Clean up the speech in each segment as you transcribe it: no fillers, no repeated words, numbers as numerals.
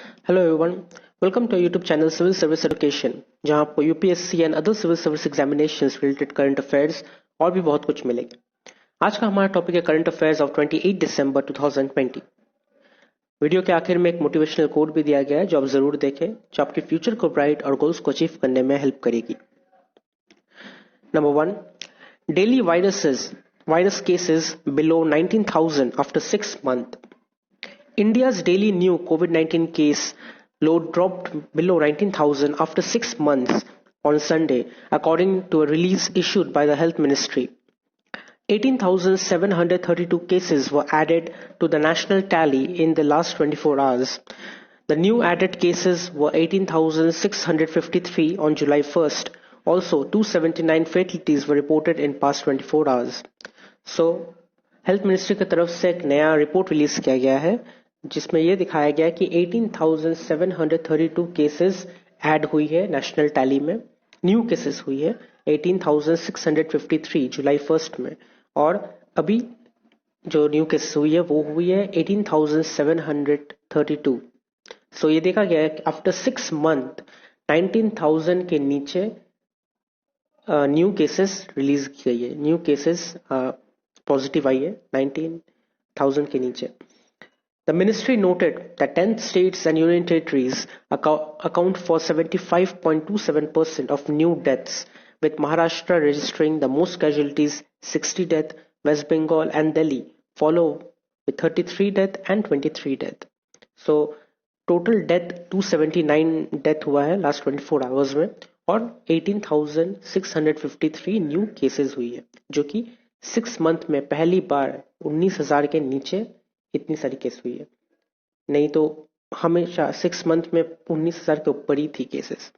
Hello everyone, welcome to YouTube channel civil service education, जहां आपको UPSC and other civil service examinations related current affairs और भी बहुत कुछ मिलेगा। आज का हमारा टॉपिक है current affairs of 28 December 2020। Video के आखिर में एक मोटिवेशनल कोट भी दिया गया है जो आप जरूर देखें, जो आपके फ्यूचर को ब्राइट और गोल्स को अचीव करने में हेल्प करेगी। Number 1, daily virus cases below 19,000 after 6 months. India's daily new COVID-19 case load dropped below 19,000 after 6 months on Sunday, according to a release issued by the Health Ministry. 18,732 cases were added to the national tally in the last 24 hours. The new added cases were 18,653 on July 1st. Also, 279 fatalities were reported in past 24 hours. So, health ministry की तरफ से एक नया report release किया गया है जिसमें यह दिखाया गया कि 18,732 केसेस ऐड हुई है नेशनल टैली में। न्यू केसेस हुई है 18,653 जुलाई 1 में, और अभी जो न्यू केसेस हुई है वो हुई है 18,732। सो ये देखा गया है कि आफ्टर 6 month 19,000 के नीचे न्यू केसेस रिलीज की गई है, न्यू केसेस पॉजिटिव आई है 19,000 के नीचे। The ministry noted that 10 states and union territories account for 75.27% of new deaths, with Maharashtra registering the most casualties, 60 deaths. West Bengal and Delhi follow with 33 deaths and 23 deaths. So total death 279 death हुआ है last 24 hours में, और 18,653 new cases हुई है, जो कि 6 month में पहली बार 19,000 के नीचे इतनी सारी केस हुई है। नहीं तो हमेशा 6 month में 19,000 के ऊपर ही थी cases.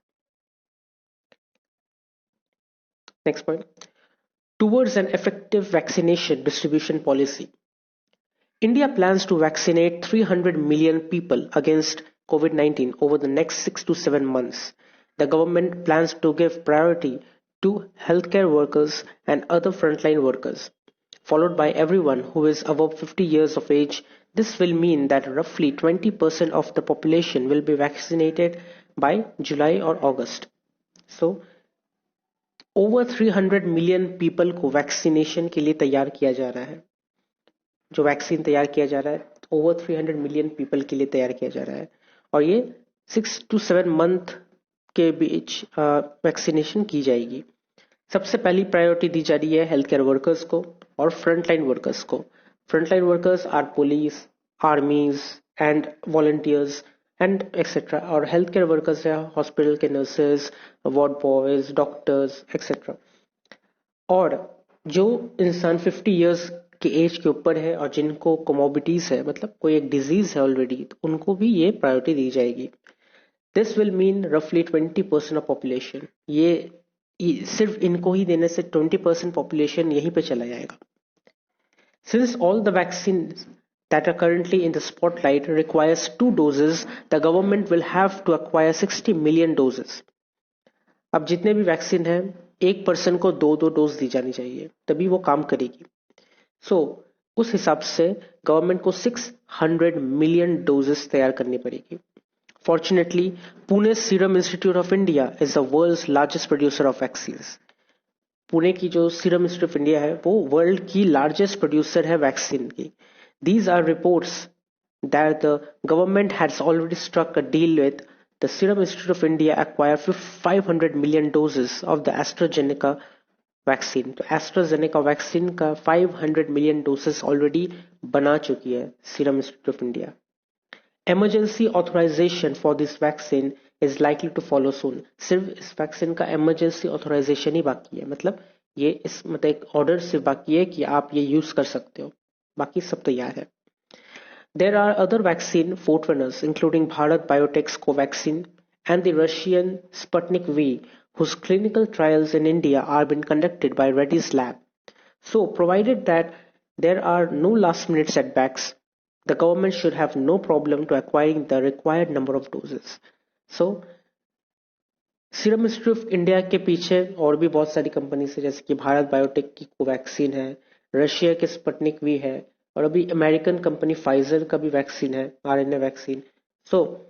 Next point, towards an effective vaccination distribution policy. India plans to vaccinate 300 million people against COVID-19 over the next 6 to 7 months. The government plans to give priority to healthcare workers and other frontline workers, followed by everyone who is above 50 years of age. This will mean that roughly 20% of the population will be vaccinated by July or August. So, over 300 million people को vaccination के लिए तैयार किया जा रहा है। जो vaccine तैयार किया जा रहा है ओवर 300 मिलियन पीपल के लिए तैयार किया जा रहा है, और ये 6 to 7 month के बीच वैक्सीनेशन की जाएगी। सबसे पहली प्रायोरिटी दी जा रही है हेल्थ केयर वर्कर्स को और फ्रंटलाइन वर्कर्स को। Frontline workers are police, armies and volunteers and etcetera, और हेल्थ केयर वर्कर्स है हॉस्पिटल के nurses, ward boys, doctors etcetera. और जो इंसान 50 इयर्स के एज के ऊपर है और जिनको कोमोबिटीज है, मतलब कोई एक डिजीज है ऑलरेडी, तो उनको भी ये प्रायोरिटी दी जाएगी। दिस विल मीन रफली 20% ऑफ पॉपुलेशन। ये सिर्फ इनको ही देने से 20% पॉपुलेशन यहीं पे चला जाएगा। Since all the vaccine that are currently in the spotlight requires 2 doses, the government will have to acquire 60 million doses. अब जितने भी वैक्सीन है एक पर्सन को 2 डोज दी जानी चाहिए, तभी वो काम करेगी। सो उस हिसाब से गवर्नमेंट को 600 मिलियन डोजेस तैयार करनी पड़ेगी। Fortunately Pune serum institute of India is the world's largest producer of vaccines. Pune की जो सीरम इंस्टीट्यूट ऑफ इंडिया है वो वर्ल्ड की लार्जेस्ट प्रोड्यूसर है वैक्सीन की। These are reports that the government has already struck a deal with the Serum institute of India acquire 500 million doses of the AstraZeneca vaccine. तो AstraZeneca vaccine का 500 million doses already बना चुकी है Serum institute of India. Emergency authorisation for this vaccine is likely to follow soon. सिर्फ इस vaccine का emergency authorisation ही बाकी है, मतलब एक ऑर्डर सिर्फ बाकी है कि आप ये यूज कर सकते हो, बाकी सब तैयार है। There are other vaccine forerunners including Bharat Biotech's Covaxin and the Russian Sputnik V, whose clinical trials in India are being conducted by Reddy's lab. So, provided that there are no last-minute setbacks, the government should have no problem to acquiring the required number of doses. So, serum institute of India के पीछे और भी बहुत सारी companies है, जैसे कि Bharat biotech की कोवैक्सीन है, रशिया के स्पुतनिक वी है, और अभी अमेरिकन कंपनी फाइजर का भी वैक्सीन है, आरएनए वैक्सीन। सो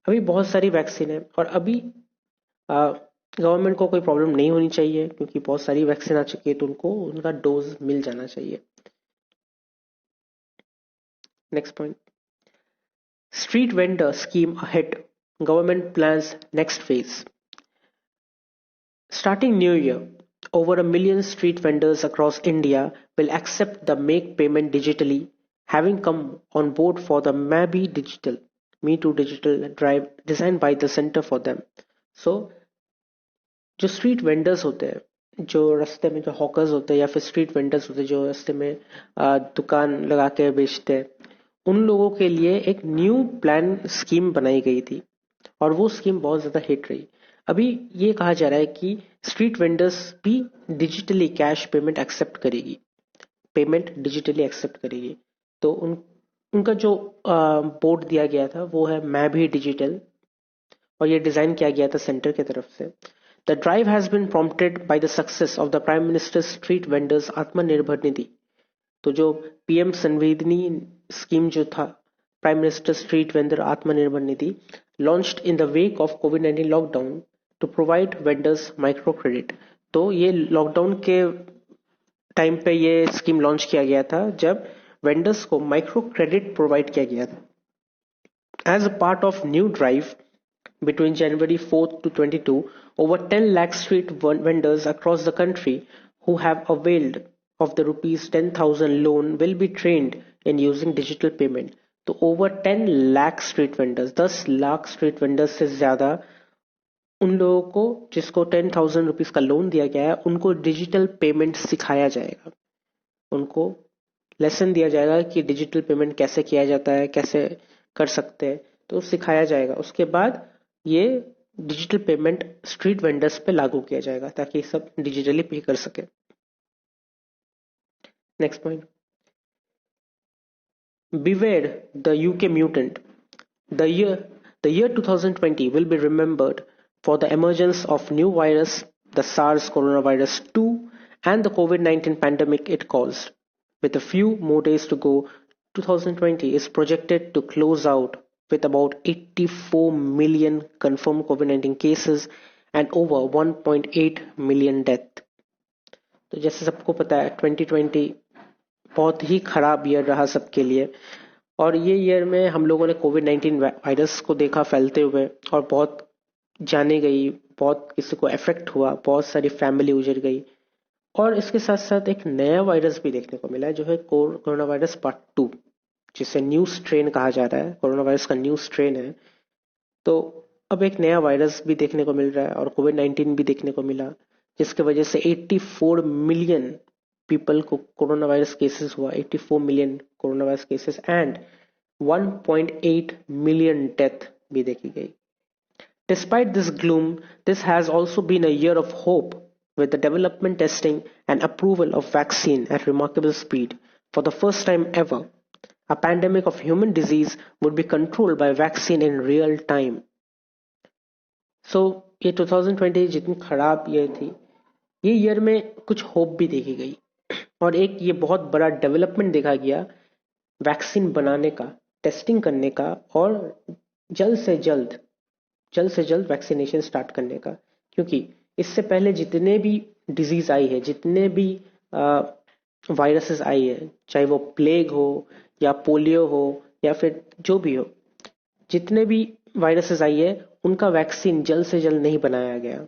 अभी बहुत सारी वैक्सीन है और अभी गवर्नमेंट को कोई प्रॉब्लम नहीं होनी चाहिए क्योंकि बहुत सारी वैक्सीन आ चुकी है तो उनको उनका डोज मिल जाना चाहिए. Next point, street vendor scheme ahead, government plans next phase. Starting New Year, over a million street vendors across India will accept the make payment digitally, having come on board for the Me Too Digital drive designed by the Center for them. So, जो street vendors होते हैं, जो रास्ते में जो hawkers होते हैं या फिर स्ट्रीट वेंडर्स होते हैं जो रास्ते में दुकान लगा के बेचते हैं, उन लोगों के लिए एक न्यू प्लान स्कीम बनाई गई थी और वो स्कीम बहुत ज़्यादा हिट रही. अभी ये कहा जा रहा है कि स्ट्रीट वेंडर्स भी digitally cash payment digitally accept करेगी. तो उनका जो बोर्ड दिया गया था वो है मैं भी डिजिटल और ये डिज़ाइन किया गया था सेंटर की तरफ से. The drive has been prompted by the success of the prime minister street vendors Atmanirbhar Nidhi. तो जो पीएम संवेदनी स्कीम जो था, prime minister street vendor Atmanirbhar Nidhi, launched in the wake of COVID-19 lockdown to provide vendors micro credit. तो ये lockdown के time पे ये scheme launch किया गया था जब वेंडर्स को माइक्रो क्रेडिट प्रोवाइड किया गया था. As a part of new drive between January 4th to 22, over 10 lakh street vendors across the country who have availed of the rupees 10,000 loan will be trained in using digital payment. तो over 10 lakh street vendors, 10 lakh street vendors से ज्यादा उन लोगों को जिसको 10,000 rupees का loan दिया गया है उनको डिजिटल पेमेंट सिखाया जाएगा. उनको लेसन दिया जाएगा कि डिजिटल पेमेंट कैसे किया जाता है, कैसे कर सकते हैं, तो सिखाया जाएगा. उसके बाद ये डिजिटल पेमेंट स्ट्रीट वेंडर्स पे लागू किया जाएगा ताकि सब डिजिटली पे कर सके. Next point, beware the UK mutant. The year 2020 will be remembered for the emergence of new virus, the SARS coronavirus 2 and the COVID-19 pandemic it caused. With a few more days to go, 2020 is projected to close out with about 84 million confirmed COVID-19 cases and over 1.8 million death. तो जैसे सबको पता है 2020 बहुत ही खराब year रहा सबके लिए और ये ईयर में हम लोगों ने कोविड-19 वायरस को देखा फैलते हुए और बहुत जाने गई, बहुत किसी को इफेक्ट हुआ, बहुत सारी फैमिली उजड़ गई. और इसके साथ साथ एक नया वायरस भी देखने को मिला है जो है कोरोना वायरस पार्ट 2, जिसे न्यू स्ट्रेन कहा जा रहा है. कोरोना वायरस का न्यू स्ट्रेन है. तो अब एक नया वायरस भी देखने को मिल रहा है और कोविड-19 भी देखने को मिला जिसकी वजह से 84 मिलियन पीपल को कोरोना वायरस केसेस हुआ, 84 million corona virus cases and 1.8 million death भी देखी गई. Despite this gloom, this has also been a year of hope with the development, testing and approval of vaccine at remarkable speed. For the first time ever, a pandemic of human disease would be controlled by vaccine in real time. So, ये 2020 जितनी खराब year थी, ये year में कुछ hope भी देखी गई और एक ये बहुत बड़ा डेवलपमेंट देखा गया वैक्सीन बनाने का, टेस्टिंग करने का और जल्द से जल्द वैक्सीनेशन स्टार्ट करने का. क्योंकि इससे पहले जितने भी डिजीज आई है, जितने भी वायरसेस आई है, चाहे वो प्लेग हो या पोलियो हो या फिर जो भी हो, जितने भी वायरसेस आई है उनका वैक्सीन जल्द से जल्द नहीं बनाया गया.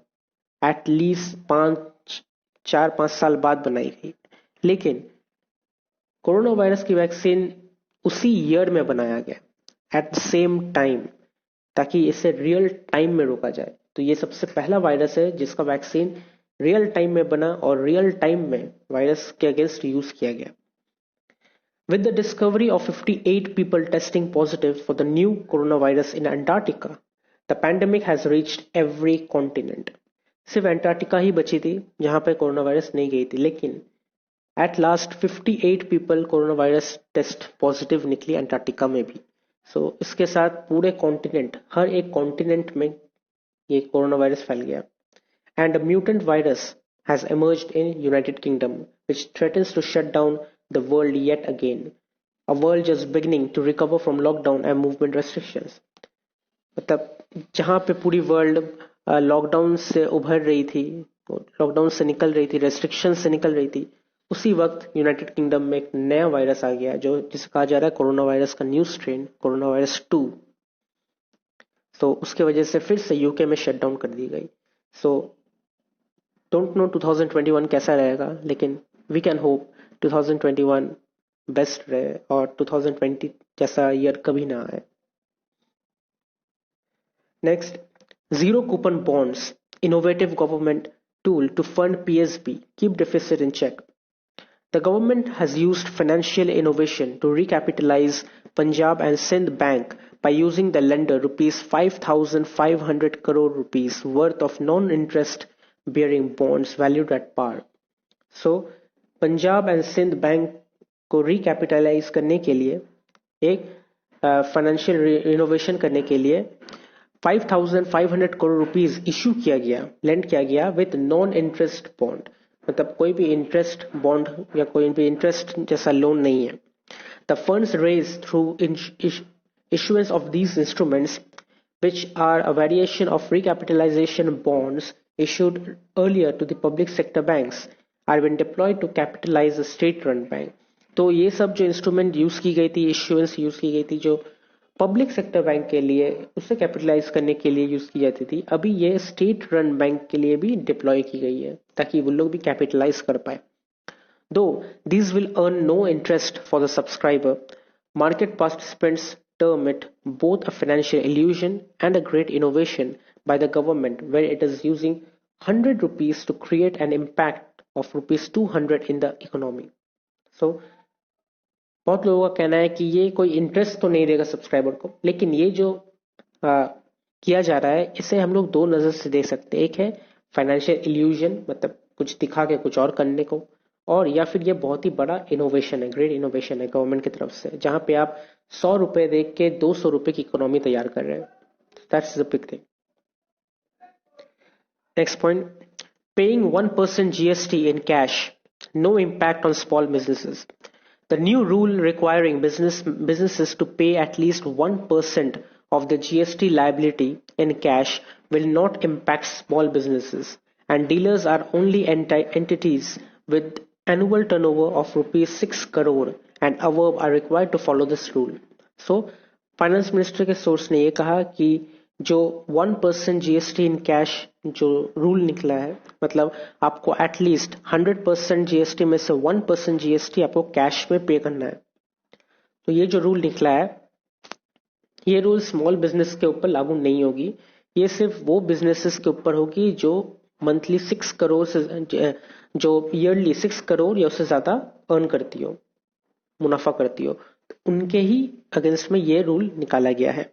एटलीस्ट 4-5 साल बाद बनाई गई. लेकिन कोरोना वायरस की वैक्सीन उसी ईयर में बनाया गया एट द सेम टाइम ताकि इसे रियल टाइम में रोका जाए. तो ये सबसे पहला वायरस है जिसका वैक्सीन रियल टाइम में बना और रियल टाइम में वायरस के अगेंस्ट यूज किया गया. With the discovery of 58 people testing positive for the new coronavirus in Antarctica, the pandemic has reached every continent. सिर्फ एंटार्क्टिका ही बची थी जहां पे कोरोना वायरस नहीं गई थी, लेकिन at last 58 people corona virus test positive निकली अंटार्कटिका में भी. सो इसके साथ पूरे कॉन्टिनेंट, हर एक कॉन्टिनेंट में ये कोरोना वायरस फैल गया. And a mutant virus has emerged in United Kingdom which threatens to shut down the world yet again. A world just beginning to recover from lockdown and movement restrictions. मतलब जहाँ पे पूरी world lockdown से उभर रही थी, lockdown से निकल रही थी, रेस्ट्रिक्शन से निकल रही थी, उसी वक्त यूनाइटेड किंगडम में एक नया वायरस आ गया जो जिसे कहा जा रहा है कोरोना वायरस का न्यू स्ट्रेन, कोरोना वायरस 2। तो उसके वजह से फिर से यूके में शटडाउन कर दी गई। सो डोंट नो 2021 कैसा रहेगा, लेकिन वी कैन होप 2021 बेस्ट रहे और 2020 जैसा ईयर कभी ना आए। Next, zero coupon bonds, innovative government tool to fund PSB, keep deficit in check. The government has used financial innovation to recapitalize Punjab and Sindh Bank by using the lender rupees 5,500 crore rupees worth of non-interest bearing bonds valued at par. So, Punjab and Sind bank को recapitalise करने के लिए, एक financial innovation करने के लिए 5,500 crore rupees issue किया गया, लेंड किया गया विद नॉन इंटरेस्ट बॉन्ड, मतलब कोई भी इंटरेस्ट बॉन्ड या कोई भी इंटरेस्ट जैसा लोन नहीं है। The funds raised through issuance of these instruments, which are a variation of recapitalization bonds issued earlier to the public sector banks, are been deployed to capitalize a state-run bank. तो ये सब जो instrument use की गई थी, issuance use की गई थी जो पब्लिक सेक्टर बैंक के लिए, उसे कैपिटलाइज करने के लिए यूज की जाती थी, अभी ये स्टेट रन बैंक के लिए भी डिप्लॉय की गई है ताकि वो लोग भी कैपिटलाइज कर पाए। दो these will earn no interest for the subscriber, market participants term it both a financial illusion and a great innovation by the government, where it is using 100 rupees to create an impact of rupees 200 in the economy. So बहुत लोगों का कहना है कि ये कोई interest तो नहीं देगा सब्सक्राइबर को, लेकिन ये जो किया जा रहा है इसे हम लोग दो नजर से देख सकते हैं। एक है फाइनेंशियल इल्यूजन, मतलब कुछ दिखा के कुछ और करने को, और या फिर ये बहुत ही बड़ा इनोवेशन है, ग्रेट इनोवेशन है गवर्नमेंट की तरफ से, जहां पे आप 100 रुपए दे के 200 रुपए की इकोनॉमी तैयार कर रहे हैं। That's the big thing. Next point, paying 1% GST in cash, no impact on small businesses. The new rule requiring businesses to pay at least 1% of the GST liability in cash will not impact small businesses, and dealers are only entities with annual turnover of rupees 6 crore and above are required to follow this rule. So, finance minister के source ने ये कहा कि जो 1% GST in cash जो rule निकला है, मतलब आपको एटलीस्ट 100% GST में से 1% GST आपको कैश में पे करना है। तो ये जो रूल निकला है, ये रूल स्मॉल बिजनेस के ऊपर लागू नहीं होगी, ये सिर्फ वो बिजनेसेस के ऊपर होगी जो मंथली 6 करोड़ से, जो ईयरली 6 करोड़ या उससे ज्यादा अर्न करती हो, मुनाफा करती हो, तो उनके ही अगेंस्ट में ये रूल निकाला गया है।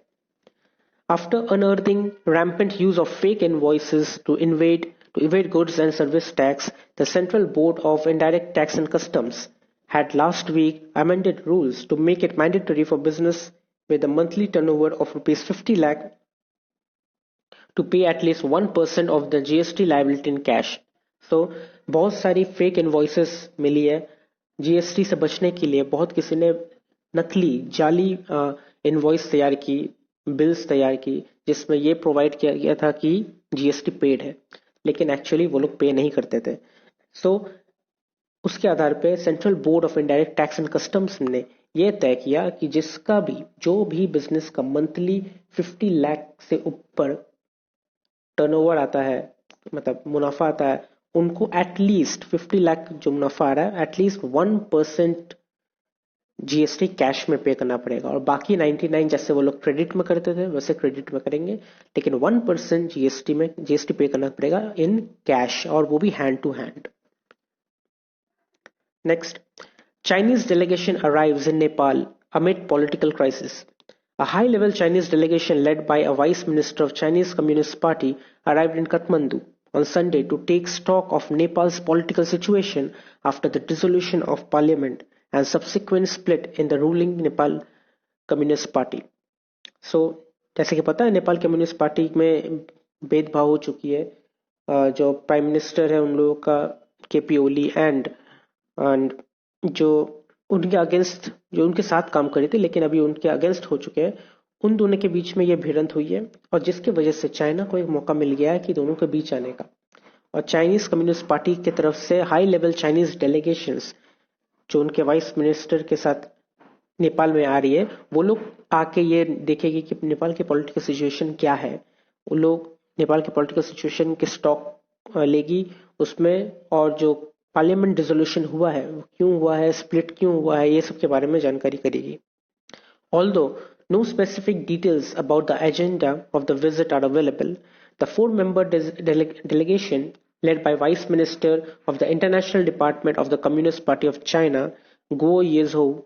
After unearthing rampant use of fake invoices to evade goods and service tax, the Central Board of Indirect Tax and Customs had last week amended rules to make it mandatory for business with a monthly turnover of rupees 50 lakh to pay at least 1% of the GST liability in cash. So, बहुत सारी fake invoices मिली है GST से बचने के लिए। बहुत किसी ने नकली जाली इनवॉइस तैयार की, बिल्स तैयार की, जिसमें ये प्रोवाइड किया गया था कि जीएसटी पेड है, लेकिन एक्चुअली वो लोग पे नहीं करते थे। सो उसके आधार पे central board of indirect tax and customs ने ये तय किया कि जिसका भी जो भी बिजनेस का मंथली 50 लाख से ऊपर टर्नओवर आता है, मतलब मुनाफा आता है, उनको एटलीस्ट 50 लाख जो मुनाफा आ रहा है एटलीस्ट 1% जीएसटी कैश में पे करना पड़ेगा, और बाकी 99 जैसे वो लोग क्रेडिट में करते थे वैसे क्रेडिट में करेंगे, लेकिन 1% जीएसटी पे करना पड़ेगा इन कैश, और वो भी hand to hand. Next, Chinese delegation arrives in Nepal amid political crisis. A high-level Chinese delegation led by a vice minister of Chinese Communist Party arrived in Kathmandu on Sunday to take stock of Nepal's political situation after the dissolution of parliament and subsequent split in the ruling Nepal Communist Party. So, जैसे कि पता है Nepal communist party में भेदभाव हो चुकी है। जो प्राइम मिनिस्टर है उन लोगों का केपी ओली एंड जो उनके अगेंस्ट, जो उनके साथ काम कर रहे थे लेकिन अभी उनके अगेंस्ट हो चुके हैं, उन दोनों के बीच में ये भिड़ंत हुई है और जिसकी वजह से चाइना को एक मौका मिल गया है कि दोनों के बीच आने का। और चाइनीज कम्युनिस्ट पार्टी की तरफ से हाई लेवल चाइनीज डेलीगेशंस जो उनके वाइस मिनिस्टर के साथ नेपाल में आ रही है, वो लोग आके ये देखेगी कि नेपाल की पॉलिटिकल सिचुएशन क्या है। वो लोग नेपाल की पॉलिटिकल सिचुएशन के स्टॉक लेगी उसमें, और जो पार्लियामेंट डिसोल्यूशन हुआ है वो क्यों हुआ है, स्प्लिट क्यों हुआ है, ये सब के बारे में जानकारी करेगी। Although no specific details about the agenda of the visit are available, the four-member delegation led by Vice Minister of the International Department of the Communist Party of China, Guo Yezhou,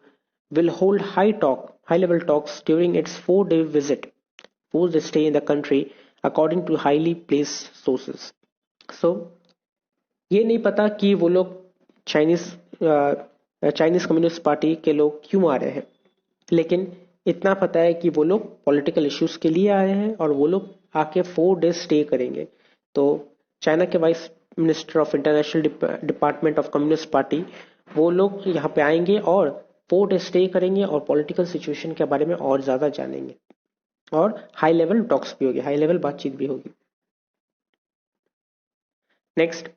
will hold high-level talks during its four-day visit, forced stay in the country, according to highly placed sources. So, ये नहीं पता कि वो लोग Chinese Chinese communist party के लोग क्यों आ रहे हैं, लेकिन इतना पता है कि वो लोग पॉलिटिकल इश्यूज के लिए आए हैं और वो लोग आके 4 डेज स्टे करेंगे। तो चाइना के vice minister of international department of communist party वो लोग यहाँ पे आएंगे और 4 डेज स्टे करेंगे और पॉलिटिकल सिचुएशन के बारे में और ज्यादा जानेंगे और हाई लेवल टॉक्स भी होगी, हाई लेवल बातचीत भी होगी। Next,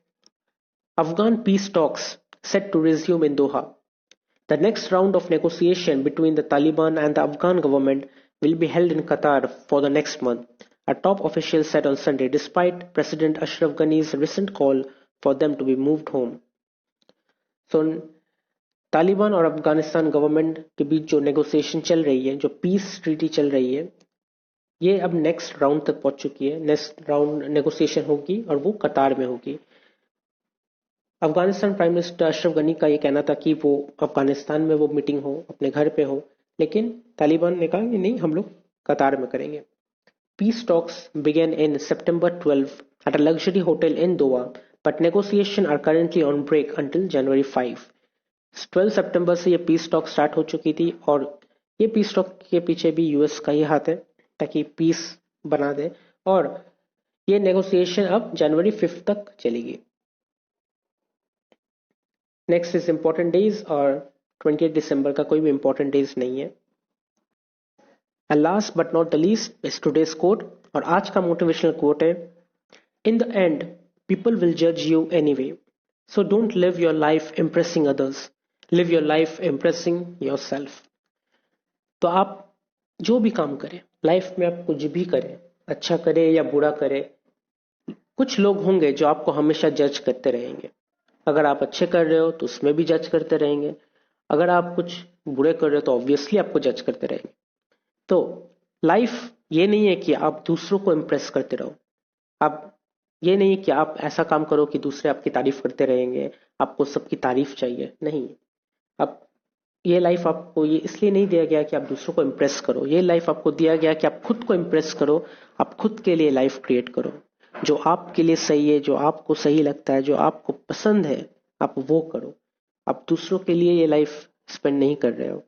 Afghan peace talks set to resume in Doha. The next round of negotiation between the Taliban and the Afghan government will be held in Qatar for the next month, a top official said on Sunday, despite President Ashraf Ghani's recent call for them to be moved home. So, Taliban और Afghanistan government के बीच जो negotiation चल रही है, जो peace treaty चल रही है, ये अब नेक्स्ट राउंड तक पहुंच चुकी है। नेक्स्ट राउंड नेगोशिएशन होगी और वो कतार में होगी। अफगानिस्तान प्राइम मिनिस्टर अशरफ गनी का ये कहना था कि वो अफगानिस्तान में वो मीटिंग हो, अपने घर पे हो, लेकिन तालिबान ने कहा कि नहीं, हम लोग कतार में करेंगे। Peace talks began in September 12 at a luxury hotel in Doha, but negotiations are currently on break until January 5. 12 सितंबर से ये पीस टॉक स्टार्ट हो चुकी थी और ये पीस टॉक के पीछे भी यूएस का ही हाथ है ताकि पीस बना दे, और ये नेगोशिएशन अब जनवरी 5 तक चलेगी। नेक्स्ट इज इंपॉर्टेंट डेज, और 28 दिसंबर का कोई भी इंपॉर्टेंट डेज नहीं है। And last but not the least is today's quote, और आज का मोटिवेशनल कोट है, In the end, people will judge you anyway. So don't live your life impressing others. Live your life impressing yourself. तो आप जो भी काम करें लाइफ में, आप कुछ भी करें, अच्छा करें या बुरा करें, कुछ लोग होंगे जो आपको हमेशा जज करते रहेंगे। अगर आप अच्छे कर रहे हो तो उसमें भी जज करते रहेंगे, अगर आप कुछ बुरे कर रहे हो तो ऑब्वियसली आपको जज करते रहेंगे। तो लाइफ ये नहीं है कि आप दूसरों को इम्प्रेस करते रहो, आप ये नहीं है कि आप ऐसा काम करो कि दूसरे आपकी तारीफ करते रहेंगे, आपको सबकी तारीफ चाहिए, नहीं। अब ये लाइफ आपको ये इसलिए नहीं दिया गया कि आप दूसरों को इम्प्रेस करो, ये लाइफ आपको दिया गया कि आप खुद को इम्प्रेस करो, आप खुद के लिए लाइफ क्रिएट करो, जो आपके लिए सही है, जो आपको सही लगता है, जो आपको पसंद है, आप वो करो। आप दूसरों के लिए ये लाइफ स्पेंड नहीं कर रहे हो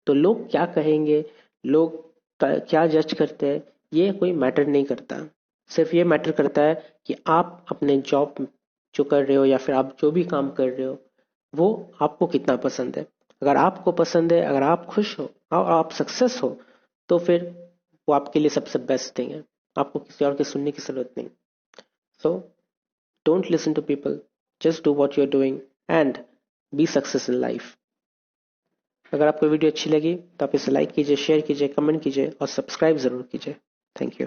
तो लोग क्या कहेंगे, लोग क्या जज करते हैं, ये कोई मैटर नहीं करता। सिर्फ ये मैटर करता है कि आप अपने जॉब जो कर रहे हो या फिर आप जो भी काम कर रहे हो वो आपको कितना पसंद है। अगर आपको पसंद है, अगर आप खुश हो और आप सक्सेस हो तो फिर वो आपके लिए सबसे बेस्ट थिंग है, आपको किसी और के सुनने की जरूरत नहीं। So don't listen to people, just do what you are doing and be success in life. अगर आपको वीडियो अच्छी लगी तो आप इसे लाइक कीजिए, शेयर कीजिए, कमेंट कीजिए और सब्सक्राइब जरूर कीजिए। Thank you.